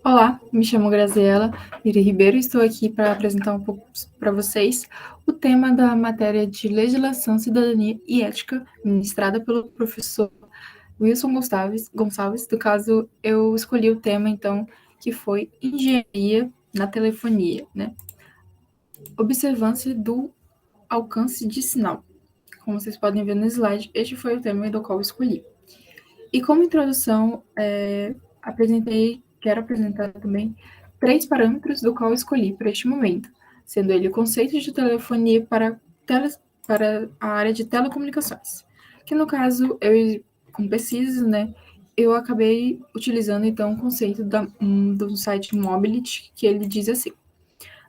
Olá, me chamo Graziela Miri Ribeiro e estou aqui para apresentar um pouco para vocês o tema da matéria de Legislação, Cidadania e Ética, ministrada pelo professor Wilson Gonçalves. Do caso, eu escolhi o tema, então, que foi Engenharia na Telefonia, né? Observância do alcance de sinal. Como vocês podem ver no slide, este foi o tema do qual eu escolhi. E como introdução, quero apresentar também 3 parâmetros do qual eu escolhi para este momento, sendo ele o conceito de telefonia para a área de telecomunicações, que no caso, com pesquisas, né, eu acabei utilizando então o conceito do site Mobility, que ele diz assim: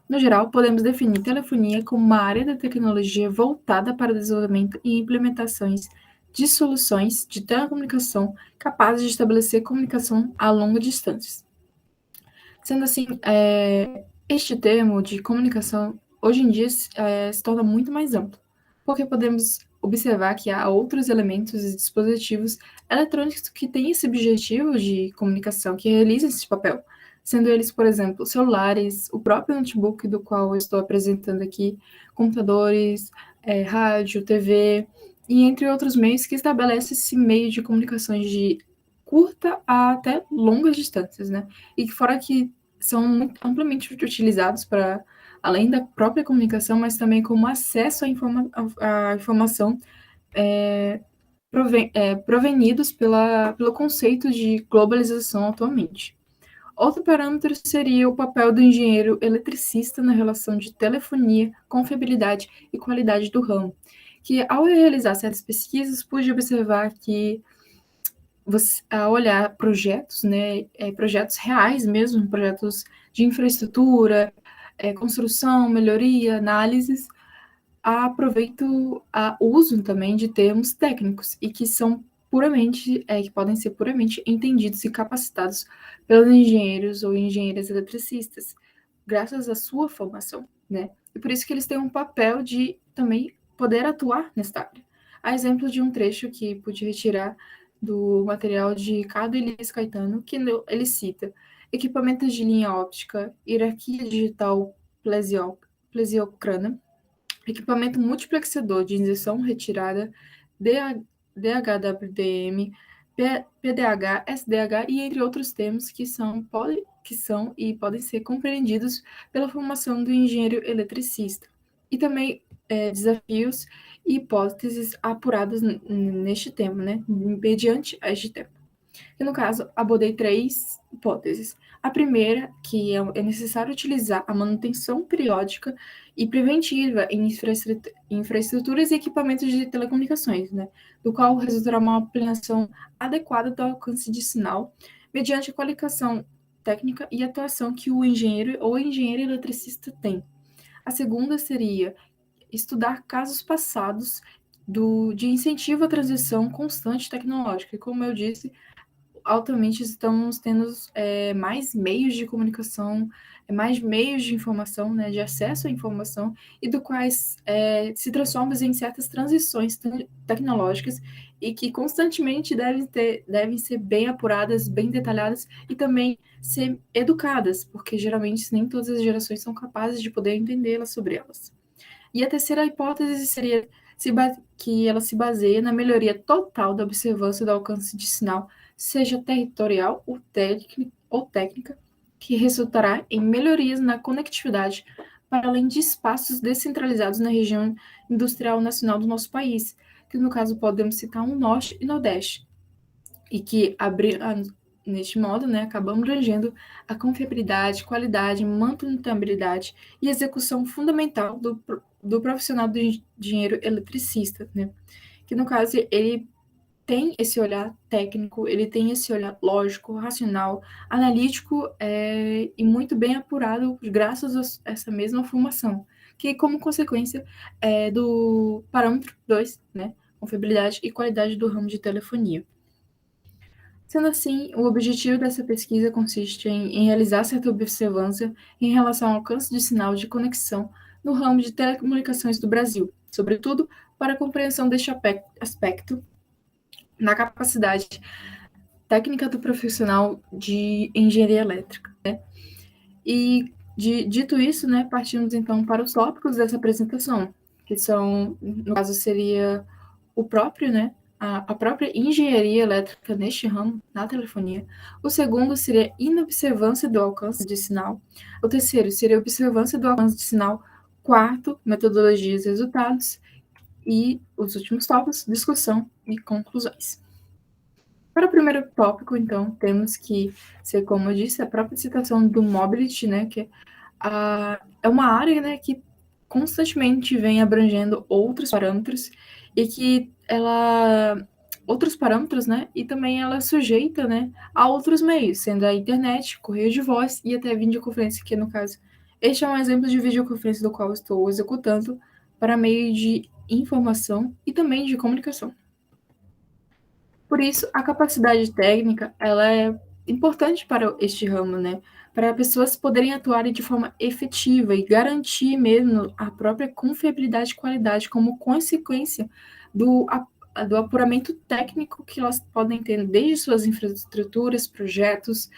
no geral, podemos definir telefonia como uma área da tecnologia voltada para o desenvolvimento e implementações de soluções de telecomunicação capazes de estabelecer comunicação a longas distâncias. Sendo assim, este termo de comunicação, hoje em dia, se torna muito mais amplo, porque podemos observar que há outros elementos e dispositivos eletrônicos que têm esse objetivo de comunicação, que realizam esse papel, sendo eles, por exemplo, celulares, o próprio notebook do qual eu estou apresentando aqui, computadores, rádio, TV, e entre outros meios que estabelecem esse meio de comunicações de curta a até longas distâncias, né? E que fora que são muito amplamente utilizados para, além da própria comunicação, mas também como acesso à informação provenidos pelo conceito de globalização atualmente. Outro parâmetro seria o papel do engenheiro eletricista na relação de telefonia, confiabilidade e qualidade do ramo, que ao realizar certas pesquisas pude observar que a olhar projetos, né, projetos reais mesmo, projetos de infraestrutura, construção, melhoria, análises, a uso também de termos técnicos e que são que podem ser puramente entendidos e capacitados pelos engenheiros ou engenheiras eletricistas, graças à sua formação, né? E por isso que eles têm um papel de também poder atuar nesta área. A exemplo de um trecho que pude retirar do material de Cado Elias Caetano, que ele cita equipamentos de linha óptica, hierarquia digital plesiocrana, equipamento multiplexador de injeção retirada, DHWDM, PDH, SDH e entre outros termos que são e podem ser compreendidos pela formação do engenheiro eletricista. E também desafios e hipóteses apuradas neste tema, né, mediante este tema. E, no caso, abordei 3 hipóteses. A primeira, que é necessário utilizar a manutenção periódica e preventiva em infraestruturas e equipamentos de telecomunicações, né, do qual resultará uma ampliação adequada do alcance de sinal, mediante a qualificação técnica e atuação que o engenheiro ou engenheiro eletricista tem. A segunda seria estudar casos passados de incentivo à transição constante tecnológica. E, como eu disse, altamente estamos tendo mais meios de comunicação, mais meios de informação, né, de acesso à informação, e do quais se transformam em certas transições tecnológicas e que constantemente devem ser bem apuradas, bem detalhadas e também ser educadas, porque geralmente nem todas as gerações são capazes de poder entendê-las sobre elas. E a terceira hipótese seria que ela se baseia na melhoria total da observância do alcance de sinal, seja territorial ou técnica, que resultará em melhorias na conectividade para além de espaços descentralizados na região industrial nacional do nosso país, que no caso podemos citar um norte e nordeste, e que neste modo, né, acabamos abrangendo a confiabilidade, qualidade, manutenabilidade e execução fundamental do profissional do engenheiro eletricista, né? Que no caso ele tem esse olhar técnico, ele tem esse olhar lógico, racional, analítico e muito bem apurado graças a essa mesma formação, que como consequência do parâmetro 2, né, confiabilidade e qualidade do ramo de telefonia. Sendo assim, o objetivo dessa pesquisa consiste em realizar certa observância em relação ao alcance de sinal de conexão no ramo de telecomunicações do Brasil, sobretudo para a compreensão deste aspecto na capacidade técnica do profissional de engenharia elétrica. E, dito isso, né, partimos então para os tópicos dessa apresentação, que são, no caso, seria o próprio, né, a própria engenharia elétrica neste ramo, na telefonia. O segundo seria inobservância do alcance de sinal. O terceiro seria observância do alcance de sinal. Quarto, metodologias e resultados. E os últimos tópicos, discussão e conclusões. Para o primeiro tópico, então, temos que ser, como eu disse, a própria citação do Mobility, né, que é uma área, né, que constantemente vem abrangendo outros parâmetros e que outros parâmetros, né, e também ela é sujeita, né, a outros meios, sendo a internet, correio de voz e até videoconferência, que no caso, este é um exemplo de videoconferência do qual estou executando para meio de informação e também de comunicação. Por isso, a capacidade técnica, ela é importante para este ramo, né? Para pessoas poderem atuar de forma efetiva e garantir mesmo a própria confiabilidade e qualidade como consequência do, do apuramento técnico que elas podem ter desde suas infraestruturas, projetos,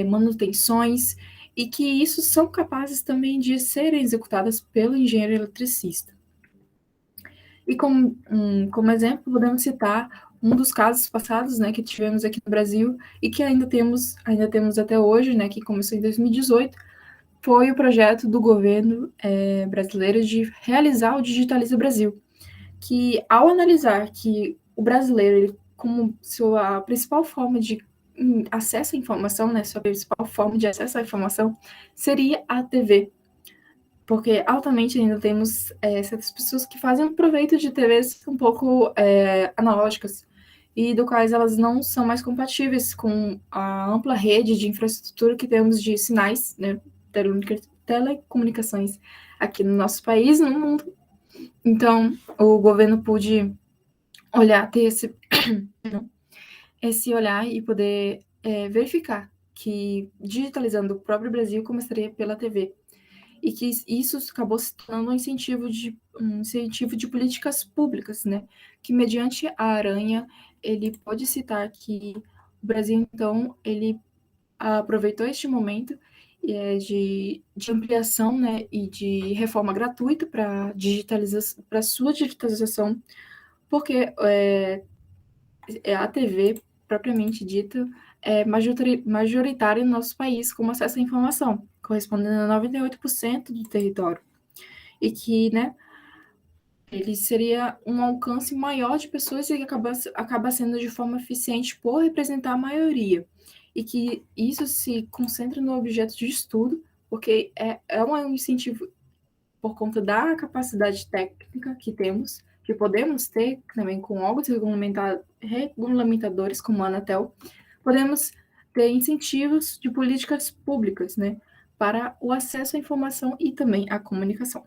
manutenções, e que isso são capazes também de serem executadas pelo engenheiro eletricista. E como exemplo, podemos citar um dos casos passados, né, que tivemos aqui no Brasil e que ainda temos até hoje, né, que começou em 2018, foi o projeto do governo brasileiro de realizar o Digitaliza Brasil, que ao analisar que o brasileiro, ele, como sua principal forma de acesso à informação, né, sua principal forma de acesso à informação seria a TV, porque altamente ainda temos certas pessoas que fazem proveito de TVs um pouco analógicas, e do quais elas não são mais compatíveis com a ampla rede de infraestrutura que temos de sinais, né, telecomunicações aqui no nosso país e no mundo. Então, o governo pôde ter esse olhar e poder verificar que digitalizando o próprio Brasil começaria pela TV. E que isso acabou se tornando um incentivo de políticas públicas, né? Que mediante a Aranha, ele pode citar que o Brasil, então, ele aproveitou este momento de ampliação, né, e de reforma gratuita para sua digitalização, porque a TV, propriamente dita, é majoritária no nosso país como acesso à informação, correspondendo a 98% do território. E que, né, ele seria um alcance maior de pessoas e que acaba sendo de forma eficiente por representar a maioria. E que isso se concentra no objeto de estudo, porque é um incentivo por conta da capacidade técnica que temos, que podemos ter também com órgãos regulamentadores como a Anatel, podemos ter incentivos de políticas públicas, né, para o acesso à informação e também à comunicação.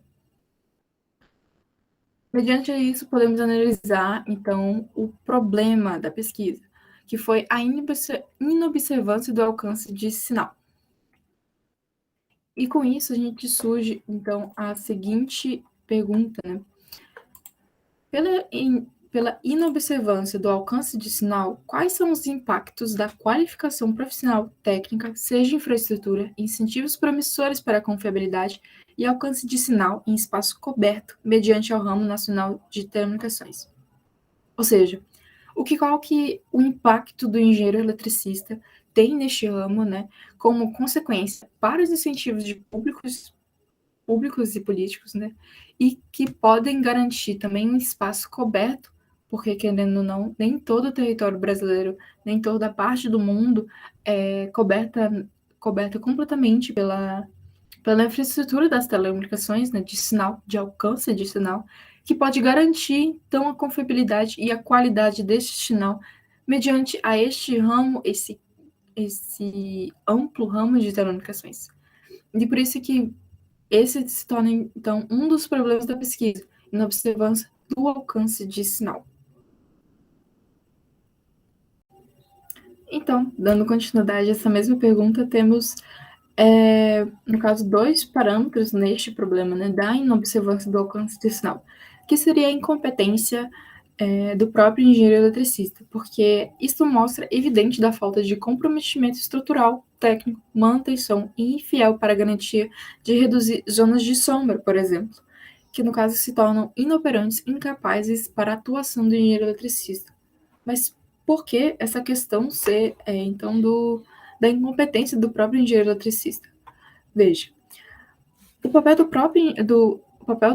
Mediante isso, podemos analisar, então, o problema da pesquisa, que foi a inobservância do alcance de sinal. E com isso, a gente surge, então, a seguinte pergunta, né? Pela inobservância do alcance de sinal, quais são os impactos da qualificação profissional técnica, seja infraestrutura, incentivos promissores para a confiabilidade e alcance de sinal em espaço coberto mediante ao ramo nacional de telecomunicações? Ou seja, qual que o impacto do engenheiro eletricista tem neste ramo, né, como consequência para os incentivos de públicos e políticos, né, e que podem garantir também um espaço coberto, porque, querendo ou não, nem todo o território brasileiro, nem toda a parte do mundo é coberta completamente pela infraestrutura das telecomunicações, né, de sinal, de alcance de sinal, que pode garantir, então, a confiabilidade e a qualidade deste sinal mediante a este ramo, esse amplo ramo de telecomunicações. E por isso que esse se torna, então, um dos problemas da pesquisa, na observância do alcance de sinal. Então, dando continuidade a essa mesma pergunta, temos, no caso, dois parâmetros neste problema, né, da inobservância do alcance de sinal, que seria a incompetência do próprio engenheiro eletricista, porque isso mostra evidente da falta de comprometimento estrutural, técnico, manutenção e infiel para a garantia de reduzir zonas de sombra, por exemplo, que no caso se tornam inoperantes, incapazes para a atuação do engenheiro eletricista. Mas por que essa questão ser, então, da incompetência do próprio engenheiro eletricista? Veja, o papel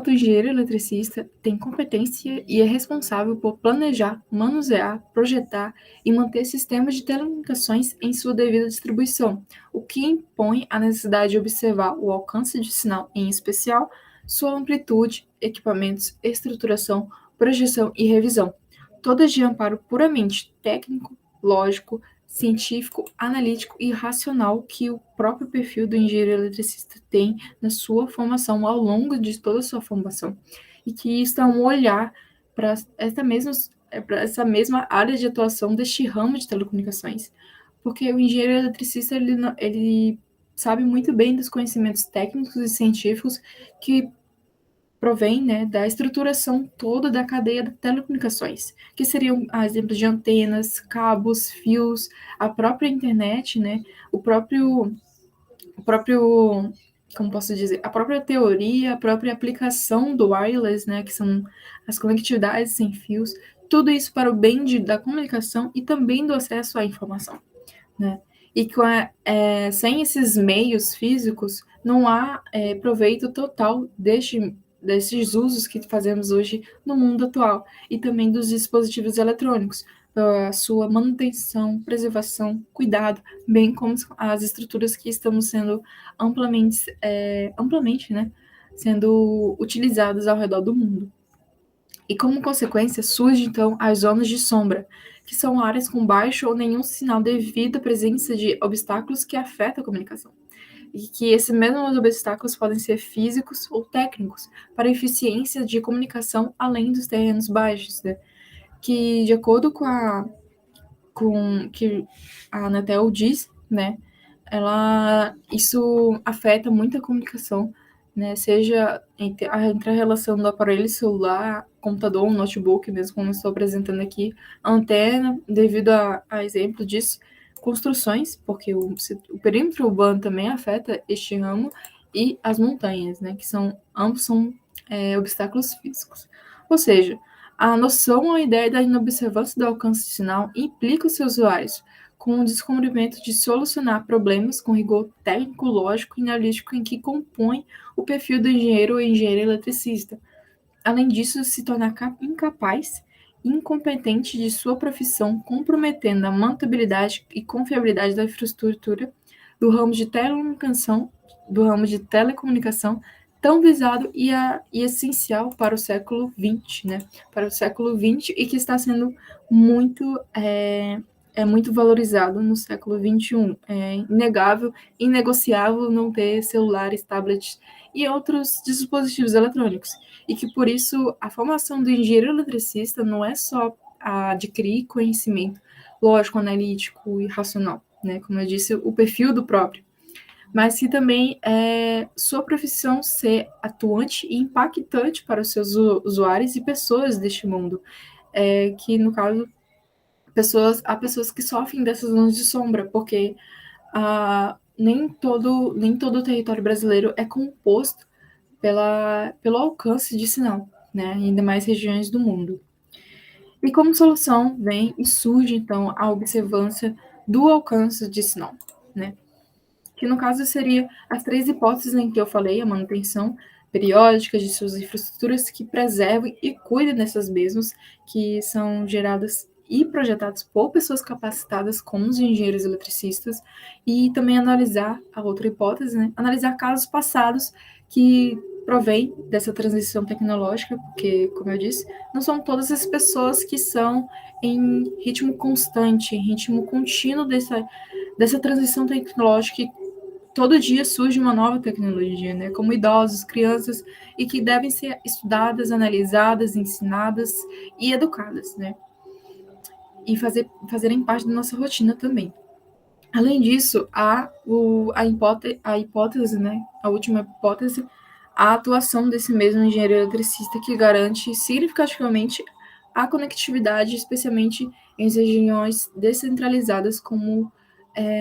do engenheiro eletricista tem competência e é responsável por planejar, manusear, projetar e manter sistemas de telecomunicações em sua devida distribuição, o que impõe a necessidade de observar o alcance de sinal, em especial, sua amplitude, equipamentos, estruturação, projeção e revisão, todas de amparo puramente técnico, lógico, científico, analítico e racional que o próprio perfil do engenheiro eletricista tem na sua formação ao longo de toda a sua formação. E que isso é um olhar para essa mesma área de atuação deste ramo de telecomunicações. Porque o engenheiro eletricista ele sabe muito bem dos conhecimentos técnicos e científicos que provém, né, da estruturação toda da cadeia de telecomunicações, que seriam exemplos de antenas, cabos, fios, a própria internet, né, o próprio, como posso dizer, a própria teoria, a própria aplicação do wireless, né, que são as conectividades sem fios, tudo isso para o bem da comunicação e também do acesso à informação, né? E sem esses meios físicos, não há proveito total desses usos que fazemos hoje no mundo atual, e também dos dispositivos eletrônicos, a sua manutenção, preservação, cuidado, bem como as estruturas que estamos sendo amplamente, né, sendo utilizadas ao redor do mundo. E como consequência, surgem então as zonas de sombra, que são áreas com baixo ou nenhum sinal devido à presença de obstáculos que afetam a comunicação. E que esses mesmos obstáculos podem ser físicos ou técnicos, para a eficiência de comunicação além dos terrenos baixos, né? Que, de acordo com que a Anatel diz, né, isso afeta muito a comunicação, né, seja entre a relação do aparelho celular, computador, notebook, mesmo como eu estou apresentando aqui, antena, devido a exemplo disso, construções, porque o perímetro urbano também afeta este ramo, e as montanhas, né, que ambos são obstáculos físicos. Ou seja, a noção ou a ideia da inobservância do alcance de sinal implica os seus usuários com o descobrimento de solucionar problemas com rigor técnico, lógico e analítico em que compõe o perfil do engenheiro ou engenheiro eletricista. Além disso, se tornar incapaz e incompetente de sua profissão, comprometendo a mantabilidade e confiabilidade da infraestrutura do ramo de telecomunicação tão visado e essencial para o século XX, né? Para o século XX e que está sendo muito muito valorizado no século XXI. É inegável, inegociável não ter celulares, tablets e outros dispositivos eletrônicos. E que, por isso, a formação do engenheiro eletricista não é só adquirir conhecimento lógico, analítico e racional, né? Como eu disse, o perfil do próprio, mas que também sua profissão ser atuante e impactante para os seus usuários e pessoas deste mundo, que, no caso, há pessoas que sofrem dessas zonas de sombra, porque nem todo o território brasileiro é composto pelo alcance de sinal, né? Ainda mais regiões do mundo. E como solução vem e surge, então, a observância do alcance de sinal, né? Que no caso seria as três hipóteses em que eu falei, a manutenção periódica de suas infraestruturas que preservem e cuidem dessas mesmas, que são geradas e projetadas por pessoas capacitadas como os engenheiros eletricistas, e também analisar a outra hipótese, né? Analisar casos passados que provém dessa transição tecnológica, porque, como eu disse, não são todas as pessoas que são em ritmo constante, em ritmo contínuo dessa transição tecnológica. Todo dia surge uma nova tecnologia, né? Como idosos, crianças, e que devem ser estudadas, analisadas, ensinadas e educadas, né? E fazerem parte da nossa rotina também. Além disso, há a hipótese, né? A última hipótese, a atuação desse mesmo engenheiro eletricista que garante significativamente a conectividade, especialmente em regiões descentralizadas como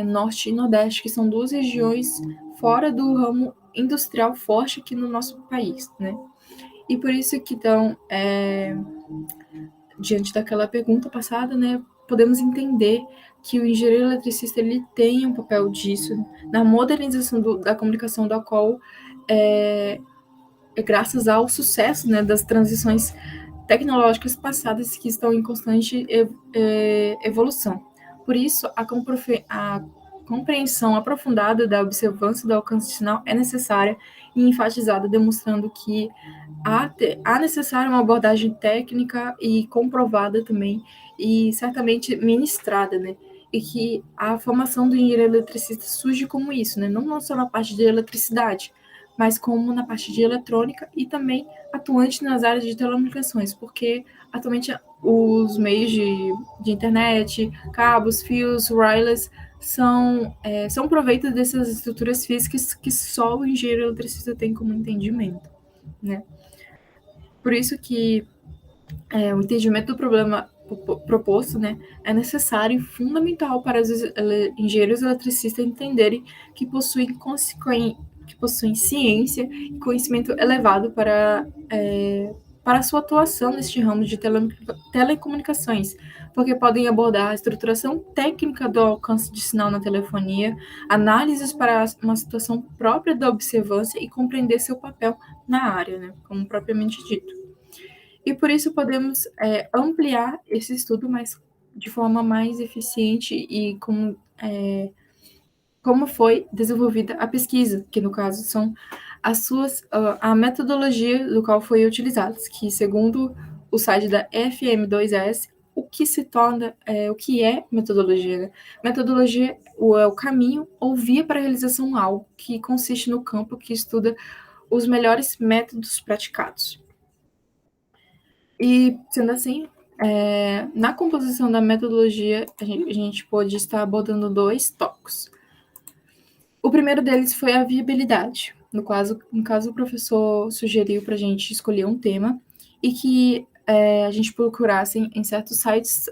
Norte e Nordeste, que são duas regiões fora do ramo industrial forte aqui no nosso país, né? E por isso que, então, diante daquela pergunta passada, né, podemos entender que o engenheiro eletricista ele tem um papel disso na modernização da comunicação, da qual é graças ao sucesso, né, das transições tecnológicas passadas que estão em constante evolução. Por isso, a compreensão aprofundada da observância do alcance de sinal é necessária e enfatizada, demonstrando que há necessária uma abordagem técnica e comprovada também, e certamente ministrada, né? E que a formação do engenheiro eletricista surge como isso, né? Não só na parte de eletricidade, mas como na parte de eletrônica e também atuante nas áreas de telecomunicações, porque atualmente os meios de internet, cabos, fios, wireless são proveito dessas estruturas físicas que só o engenheiro eletricista tem como entendimento, né? Por isso que o entendimento do problema proposto, né, é necessário e fundamental para os engenheiros eletricistas entenderem que possuem ciência e conhecimento elevado para a sua atuação neste ramo de telecomunicações, porque podem abordar a estruturação técnica do alcance de sinal na telefonia, análises para uma situação própria da observância e compreender seu papel na área, né, como propriamente dito. E por isso podemos ampliar esse estudo de forma mais eficiente e como foi desenvolvida a pesquisa, que no caso são a metodologia do qual foi utilizada, que segundo o site da FM2S, o que é metodologia? Né? Metodologia é o caminho ou via para a realização de algo, que consiste no campo que estuda os melhores métodos praticados. E, sendo assim, na composição da metodologia, a gente pôde estar abordando dois tópicos. O primeiro deles foi a viabilidade. No caso o professor sugeriu para a gente escolher um tema e que a gente procurasse em certos sites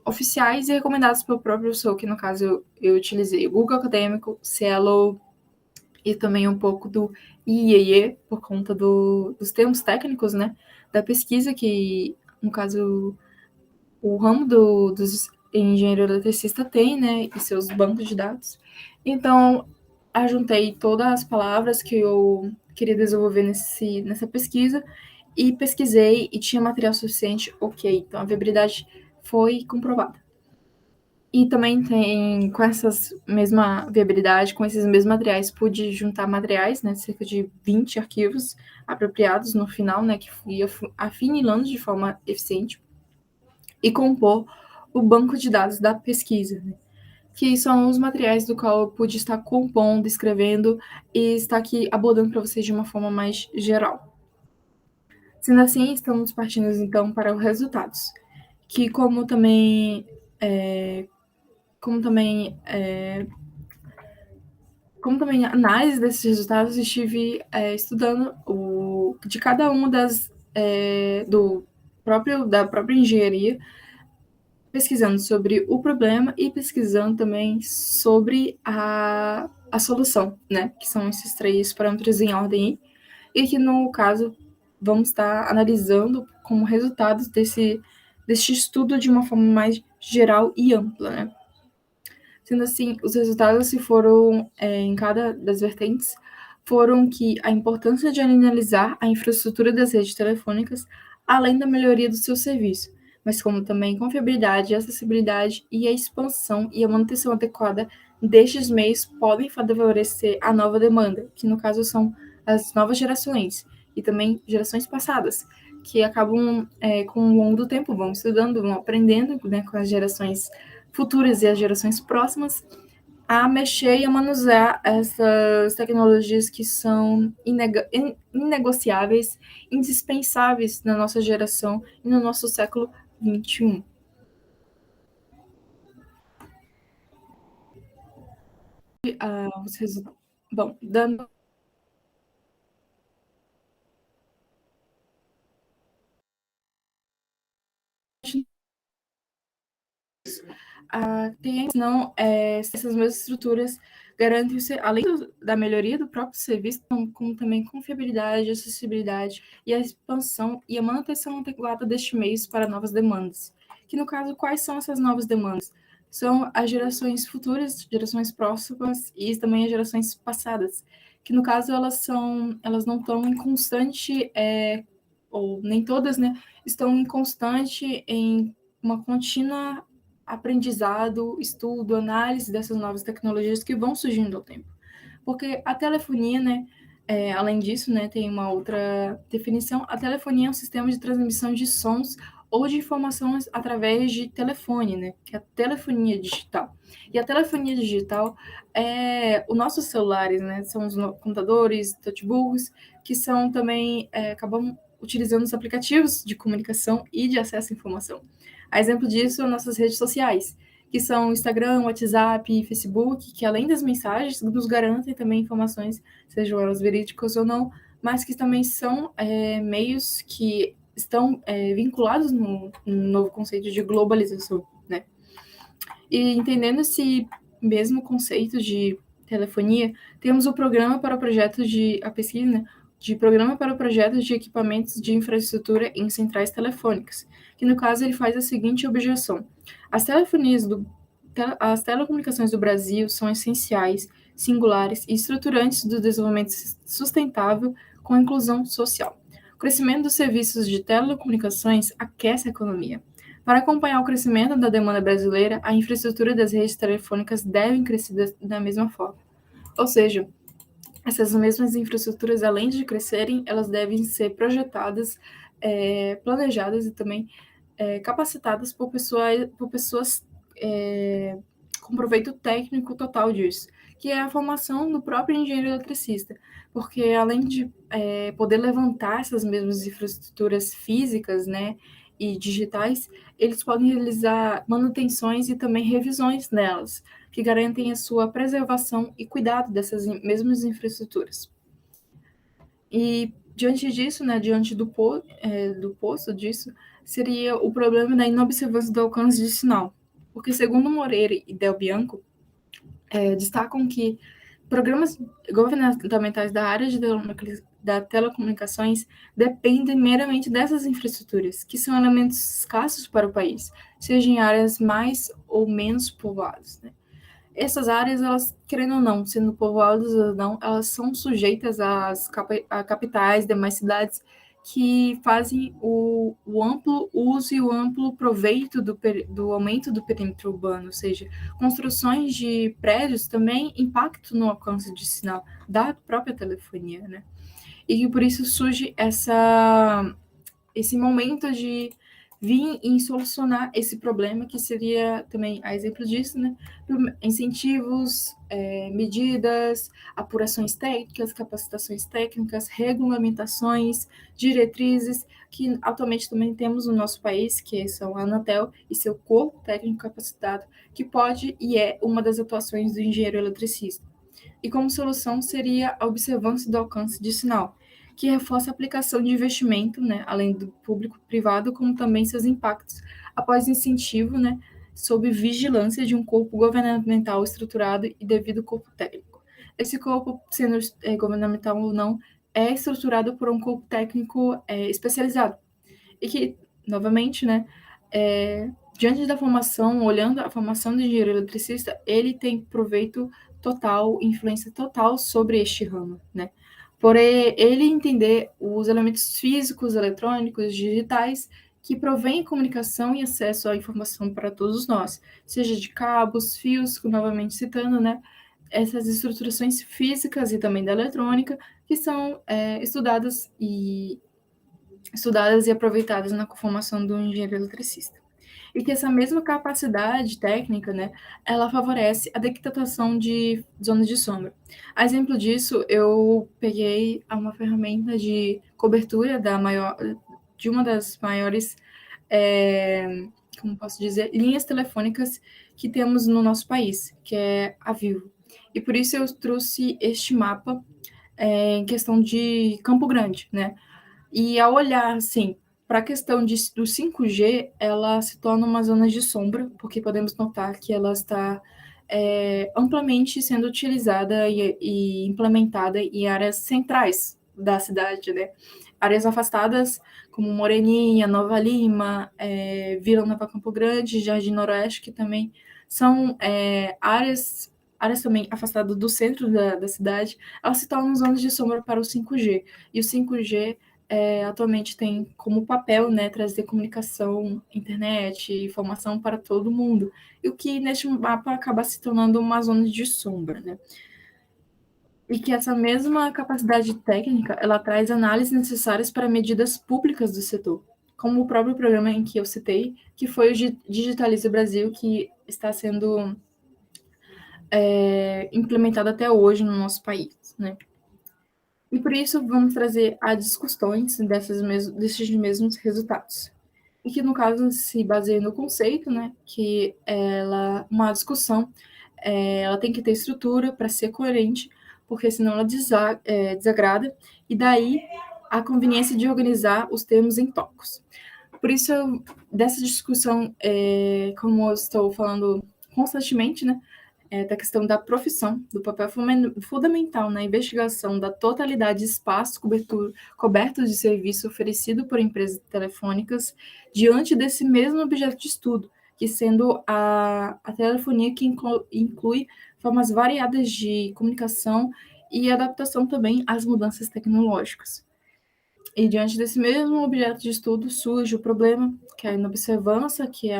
oficiais e recomendados pelo próprio professor, que no caso eu utilizei o Google Acadêmico, Cielo e também um pouco do IEE, por conta dos termos técnicos, né, da pesquisa, que, no caso, o ramo dos engenheiro eletricista tem, né, e seus bancos de dados. Então, ajuntei todas as palavras que eu queria desenvolver nessa pesquisa e pesquisei e tinha material suficiente, ok. Então, a viabilidade foi comprovada. E também tem, com essas mesma viabilidade, com esses mesmos materiais, pude juntar materiais, né, cerca de 20 arquivos apropriados no final, né, que ia afinilando de forma eficiente, e compor o banco de dados da pesquisa, né, que são os materiais do qual eu pude estar compondo, escrevendo e estar aqui abordando para vocês de uma forma mais geral. Sendo assim, estamos partindo então para os resultados, que como também análise desses resultados, estive estudando de cada uma da própria engenharia, pesquisando sobre o problema e pesquisando também sobre a solução, né? Que são esses três parâmetros em ordem, e que no caso vamos estar analisando como resultados deste estudo de uma forma mais geral e ampla, né? Sendo assim, os resultados se foram, em cada das vertentes, foram que a importância de analisar a infraestrutura das redes telefônicas, além da melhoria do seu serviço, mas como também confiabilidade, acessibilidade e a expansão e a manutenção adequada destes meios podem favorecer a nova demanda, que no caso são as novas gerações, e também gerações passadas, que acabam, com o longo do tempo, vão estudando, vão aprendendo, né, com as gerações futuras e as gerações próximas a mexer e a manusear essas tecnologias que são inegociáveis, indispensáveis na nossa geração e no nosso século XXI. Bom, dando Senão, essas mesmas estruturas garantem, além da melhoria do próprio serviço, como também confiabilidade, acessibilidade e a expansão e a manutenção adequada deste meio para novas demandas. Que, no caso, quais são essas novas demandas? São as gerações futuras, gerações próximas e também as gerações passadas, que, no caso, elas não estão em constante, ou nem todas, né, estão em constante, em uma contínua aprendizado, estudo, análise dessas novas tecnologias que vão surgindo ao tempo. Porque a telefonia, né, além disso, né, tem uma outra definição, a telefonia é um sistema de transmissão de sons ou de informações através de telefone, né, que é a telefonia digital. E a telefonia digital é os nossos celulares, né, são os computadores, notebooks, que são também, acabam utilizando os aplicativos de comunicação e de acesso à informação. A exemplo disso, são nossas redes sociais, que são Instagram, WhatsApp, Facebook, que além das mensagens, nos garantem também informações, sejam elas verídicas ou não, mas que também são meios que estão vinculados no novo conceito de globalização, né? E entendendo esse mesmo conceito de telefonia, temos o programa para projetos a pesquisa, né, de programa para projetos de equipamentos de infraestrutura em centrais telefônicas, que no caso ele faz a seguinte objeção: as telecomunicações do Brasil são essenciais, singulares e estruturantes do desenvolvimento sustentável com a inclusão social. O crescimento dos serviços de telecomunicações aquece a economia. Para acompanhar o crescimento da demanda brasileira, a infraestrutura das redes telefônicas deve crescer da mesma forma. Ou seja, essas mesmas infraestruturas, além de crescerem, elas devem ser projetadas, planejadas e também capacitadas por pessoas com proveito técnico total disso, que é a formação do próprio engenheiro eletricista, porque além de poder levantar essas mesmas infraestruturas físicas, né, e digitais, eles podem realizar manutenções e também revisões nelas, que garantem a sua preservação e cuidado dessas mesmas infraestruturas. E diante disso, né, diante do posto disso, seria o problema da inobservância do alcance de sinal. Porque, segundo Moreira e Del Bianco, destacam que programas governamentais da área da telecomunicações dependem meramente dessas infraestruturas, que são elementos escassos para o país, seja em áreas mais ou menos povoadas, né? Essas áreas, elas, querendo ou não, sendo povoadas ou não, elas são sujeitas a capitais, demais cidades, que fazem o amplo uso e o amplo proveito do aumento do perímetro urbano, ou seja, construções de prédios também impactam no alcance de sinal da própria telefonia, né? E por isso surge esse momento de vir em solucionar esse problema, que seria também, a exemplo disso, né, incentivos, medidas, apurações técnicas, capacitações técnicas, regulamentações, diretrizes, que atualmente também temos no nosso país, que são a Anatel e seu corpo técnico capacitado, que pode e é uma das atuações do engenheiro eletricista. E como solução seria a observância do alcance de sinal, que reforça a aplicação de investimento, né, além do público-privado, como também seus impactos, após incentivo, né, sob vigilância de um corpo governamental estruturado e devido corpo técnico. Esse corpo, sendo governamental ou não, é estruturado por um corpo técnico especializado, e que, novamente, né, diante da formação, olhando a formação do engenheiro eletricista, ele tem proveito total, influência total sobre este ramo, né? Por ele entender os elementos físicos, eletrônicos, digitais, que provém comunicação e acesso à informação para todos nós, seja de cabos, fios, novamente citando, né? Essas estruturações físicas e também da eletrônica, que são estudadas e aproveitadas na formação do engenheiro eletricista. E que essa mesma capacidade técnica, né, ela favorece a decretação de zonas de sombra. A exemplo disso, eu peguei uma ferramenta de cobertura de uma das maiores, como posso dizer, linhas telefônicas que temos no nosso país, que é a Vivo. E por isso eu trouxe este mapa em questão de Campo Grande, né? E ao olhar, assim, Para a questão do 5G, ela se torna uma zona de sombra, porque podemos notar que ela está amplamente sendo utilizada e implementada em áreas centrais da cidade, né? Áreas afastadas, como Moreninha, Nova Lima, Vila Nova Campo Grande, Jardim Noroeste, que também são áreas também afastadas do centro da cidade, elas se tornam zonas de sombra para o 5G. E o 5G atualmente tem como papel, né, trazer comunicação, internet, informação para todo mundo, e o que neste mapa acaba se tornando uma zona de sombra, né? E que essa mesma capacidade técnica, ela traz análises necessárias para medidas públicas do setor, como o próprio programa em que eu citei, que foi o Digitaliza Brasil, que está sendo implementado até hoje no nosso país, né? E por isso vamos trazer as discussões desses mesmos resultados. E que, no caso, se baseia no conceito, né, que uma discussão ela tem que ter estrutura para ser coerente, porque senão ela desagrada, e daí a conveniência de organizar os termos em tópicos. Por isso, dessa discussão, como eu estou falando constantemente, né, da questão da profissão, do papel fundamental na investigação da totalidade de espaços cobertos de serviço oferecido por empresas telefônicas diante desse mesmo objeto de estudo, que sendo a telefonia que inclui formas variadas de comunicação e adaptação também às mudanças tecnológicas. E diante desse mesmo objeto de estudo surge o problema, que é a inobservância, que é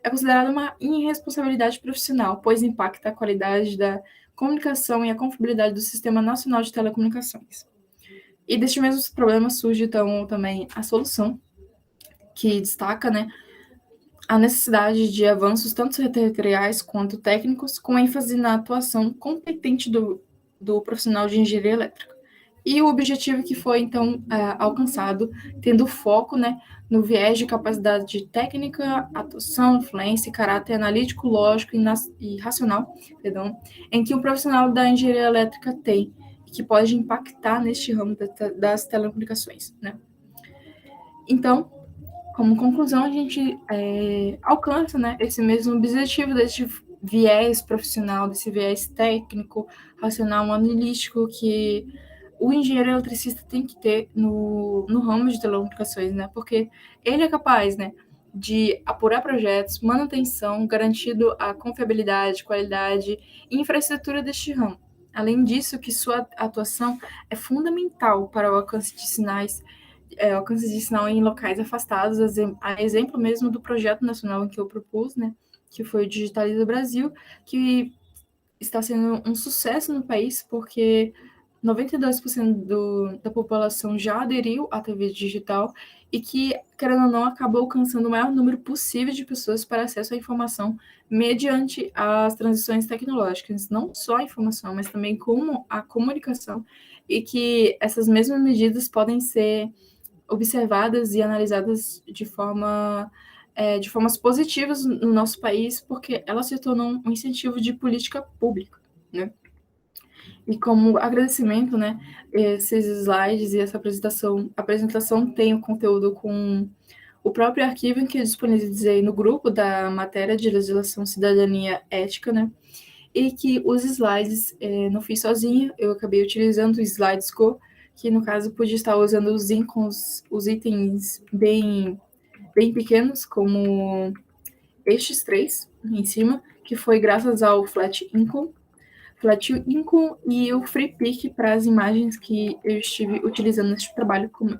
considerada uma irresponsabilidade profissional, pois impacta a qualidade da comunicação e a confiabilidade do Sistema Nacional de Telecomunicações. E deste mesmo problema surge, então, também a solução, que destaca, né, a necessidade de avanços tanto territoriais quanto técnicos, com ênfase na atuação competente do profissional de engenharia elétrica. E o objetivo que foi, então, alcançado, tendo foco, né, no viés de capacidade técnica, atuação, influência e caráter analítico, lógico e racional, em que o profissional da engenharia elétrica tem, e que pode impactar neste ramo das telecomunicações, né? Então, como conclusão, a gente alcança, né, esse mesmo objetivo desse viés profissional, desse viés técnico, racional, analítico, que o engenheiro eletricista tem que ter no ramo de telecomunicações, né? Porque ele é capaz, né, de apurar projetos, manutenção, garantindo a confiabilidade, qualidade e infraestrutura deste ramo. Além disso, que sua atuação é fundamental para o alcance de sinal em locais afastados, a exemplo mesmo do projeto nacional em que eu propus, né, que foi o Digitaliza Brasil, que está sendo um sucesso no país, porque 92% da população já aderiu à TV digital e que, querendo ou não, acabou alcançando o maior número possível de pessoas para acesso à informação mediante as transições tecnológicas, não só a informação, mas também como a comunicação, e que essas mesmas medidas podem ser observadas e analisadas de formas positivas no nosso país, porque elas se tornam um incentivo de política pública, né? E como agradecimento, né, esses slides e essa apresentação tem o conteúdo com o próprio arquivo em que eu disponibilizei no grupo da matéria de legislação, cidadania, ética, né, e que os slides não fiz sozinha, eu acabei utilizando o SlidesGo, que no caso podia estar usando os ícones, os itens bem pequenos, como estes três em cima, que foi graças ao Flat Icon e o FreePic para as imagens que eu estive utilizando neste trabalho, como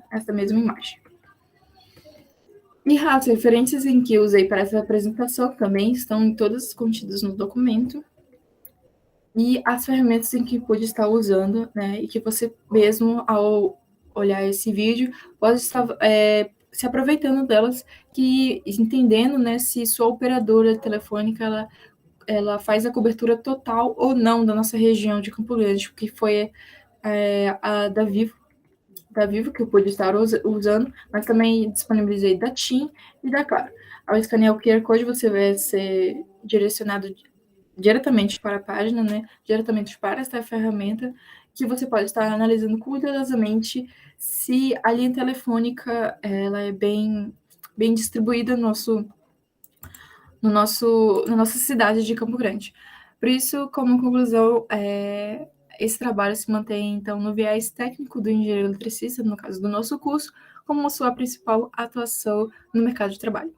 esta mesma imagem. E as referências em que eu usei para essa apresentação também estão todas contidas no documento, e as ferramentas em que pude estar usando, né, e que você mesmo, ao olhar esse vídeo, pode estar se aproveitando delas, que entendendo, né, se sua operadora telefônica ela faz a cobertura total ou não da nossa região de Campo Grande, que foi a da Vivo, que eu pude estar usando, mas também disponibilizei da TIM e da Claro. Ao escanear o QR Code, você vai ser direcionado diretamente para a página, né, diretamente para esta ferramenta, que você pode estar analisando cuidadosamente se a linha telefônica ela é bem distribuída na nossa cidade de Campo Grande. Por isso, como conclusão, esse trabalho se mantém, então, no viés técnico do engenheiro eletricista, no caso do nosso curso, como sua principal atuação no mercado de trabalho.